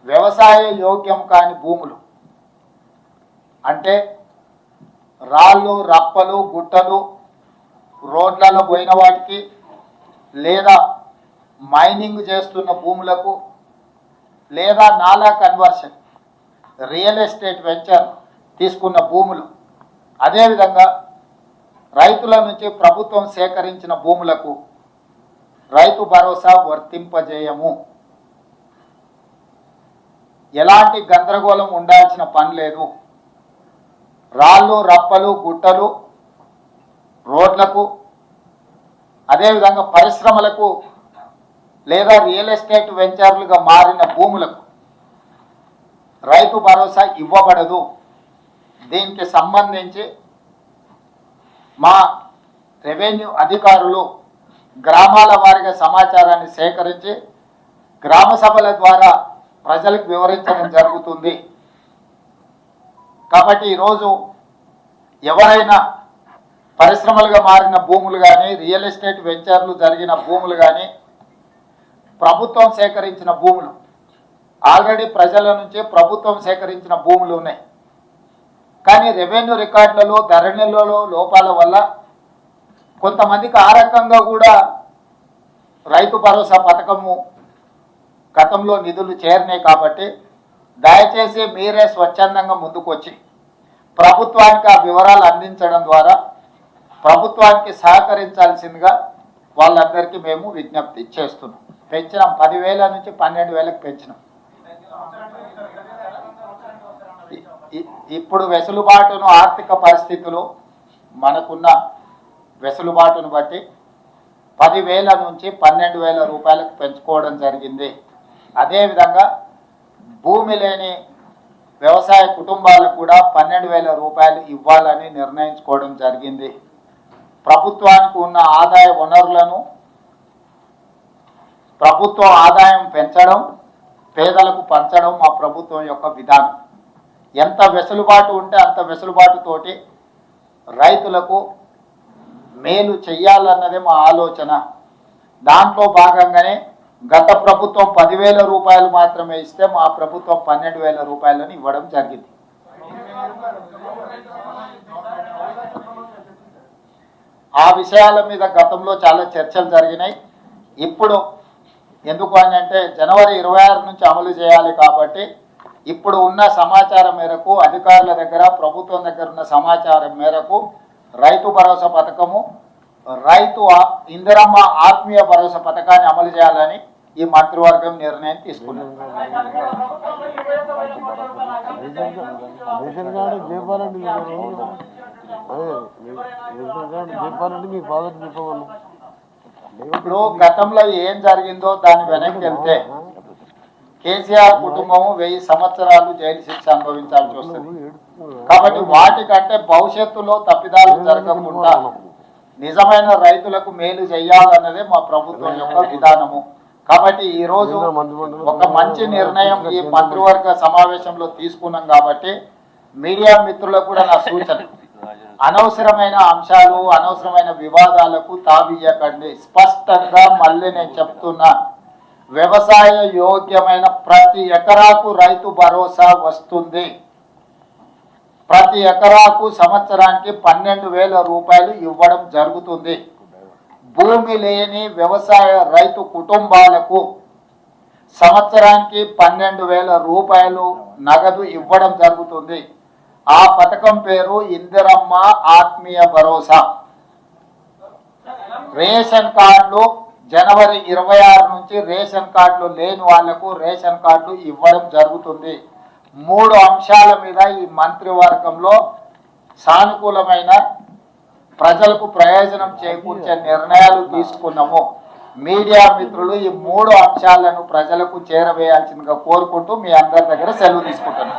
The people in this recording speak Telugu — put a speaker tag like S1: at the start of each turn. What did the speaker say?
S1: వ్యవసాయ యోగ్యం కాని భూములు అంటే రాళ్ళు రప్పలు గుట్టలు రోడ్లలో పోయిన వాటికి లేదా మైనింగ్ చేస్తున్న భూములకు లేదా నాలా కన్వర్షన్ రియల్ ఎస్టేట్ వెంచర్ తీసుకున్న భూములు అదేవిధంగా రైతుల నుంచి ప్రభుత్వం సేకరించిన భూములకు రైతు భరోసా వర్తింపజేయము. ఎలాంటి గందరగోళం ఉండాల్సిన పని లేదు. రాళ్ళు రప్పలు గుట్టలు రోడ్లకు అదేవిధంగా పరిశ్రమలకు లేదా రియల్ ఎస్టేట్ వెంచర్లుగా మారిన భూములకు రైతు భరోసా ఇవ్వబడదు. దీనికి సంబంధించి మా రెవెన్యూ అధికారులు గ్రామాల వారీగా సమాచారాన్ని సేకరించి గ్రామ సభల ద్వారా ప్రజలకు వివరించడం జరుగుతుంది. కాబట్టి ఈరోజు ఎవరైనా పరిశ్రమలుగా మారిన భూములు కానీ రియల్ ఎస్టేట్ వెంచర్లు జరిగిన భూములు కానీ ప్రభుత్వం సేకరించిన భూములు ఆల్రెడీ ప్రజల నుంచి ప్రభుత్వం సేకరించిన భూములు ఉన్నాయి. కానీ రెవెన్యూ రికార్డులలో ధరణిలలో లోపాల వల్ల కొంతమందికి ఆ రకంగా కూడా రైతు భరోసా పథకము గతంలో నిధులు చేరినాయి. కాబట్టి దయచేసి మీరే స్వచ్ఛందంగా ముందుకు వచ్చి ప్రభుత్వానికి ఆ వివరాలు అందించడం ద్వారా ప్రభుత్వానికి సహకరించాల్సిందిగా వాళ్ళందరికీ మేము విజ్ఞప్తి చేస్తున్నాం. పెంచినాం 10,000 నుంచి 12,000కు పెంచినాం. ఇప్పుడు వెసులుబాటును ఆర్థిక పరిస్థితులు మనకున్న వెసులుబాటును బట్టి 10,000 నుంచి 12,000 రూపాయలకు పెంచుకోవడం జరిగింది. అదేవిధంగా భూమి లేని వ్యవసాయ కుటుంబాలకు కూడా 12,000 రూపాయలు ఇవ్వాలని నిర్ణయించుకోవడం జరిగింది. ప్రభుత్వానికి ఉన్న ఆదాయ వనరులను ప్రభుత్వ ఆదాయం పెంచడం పేదలకు పంచడం మా ప్రభుత్వం యొక్క విధానం. ఎంత వెసులుబాటు ఉంటే అంత వెసులుబాటుతోటి రైతులకు మేలు చెయ్యాలన్నదే మా ఆలోచన. దాంట్లో భాగంగానే గత ప్రభుత్వం 10,000 రూపాయలు మాత్రమే ఇస్తే మా ప్రభుత్వం 12,000 రూపాయలను ఇవ్వడం జరిగింది. ఆ విషయాల మీద గతంలో చాలా చర్చలు జరిగినాయి. ఇప్పుడు ఎందుకు అని అంటే జనవరి 26 నుంచి అమలు చేయాలి. కాబట్టి ఇప్పుడు ఉన్న సమాచారం మేరకు అధికారుల దగ్గర ప్రభుత్వం దగ్గర ఉన్న సమాచారం మేరకు రైతు భరోసా పథకము రైతు ఇందిరమ్మ ఆత్మీయ భరోసా పథకాన్ని అమలు చేయాలని ఈ మంత్రివర్గం నిర్ణయం తీసుకున్నారు. ఇప్పుడు గతంలో ఏం జరిగిందో దాని వెనక్కి వెళ్తే కేసీఆర్ కుటుంబము 1000 సంవత్సరాలు జైలు శిక్ష అనుభవించాల్సి వస్తుంది. కాబట్టి వాటికంటే భవిష్యత్తులో తప్పిదాలు జరగకుండా నిజమైన రైతులకు మేలు చేయాలన్నదే మా ప్రభుత్వం యొక్క విధానము. కాబట్టి ఈరోజు ఒక మంచి నిర్ణయం ఈ మంత్రివర్గ సమావేశంలో తీసుకున్నాం. కాబట్టి మీడియా మిత్రులకు కూడా నా సూచన, అనవసరమైన అంశాలు అనవసరమైన వివాదాలకు తావియ్యకండి. స్పష్టంగా మళ్ళీ నేను చెప్తున్నా, వ్యవసాయ యోగ్యమైన ప్రతి ఎకరాకు రైతు భరోసా వస్తుంది. ప్రతి ఎకరాకు సంవత్సరానికి 12,000 రూపాయలు ఇవ్వడం జరుగుతుంది. భూమి లేని వ్యవసాయ రైతు కుటుంబాలకు సంవత్సరానికి 12,000 రూపాయలు నగదు ఇవ్వడం జరుగుతుంది. ఆ పథకం పేరు ఇందిరమ్మ ఆత్మీయ భరోసా. రేషన్ కార్డులు జనవరి 26 నుంచి రేషన్ కార్డులు లేని వాళ్లకు రేషన్ కార్డులు ఇవ్వడం జరుగుతుంది. 3 అంశాల మీద ఈ మంత్రివర్గంలో సానుకూలమైన ప్రజలకు ప్రయోజనం చేకూర్చే నిర్ణయాలు తీసుకున్నాము. మీడియా మిత్రులు ఈ 3 అంశాలను ప్రజలకు చేరవేయాల్సిందిగా కోరుకుంటూ మీ అందరి దగ్గర సెలవు తీసుకుంటున్నాను.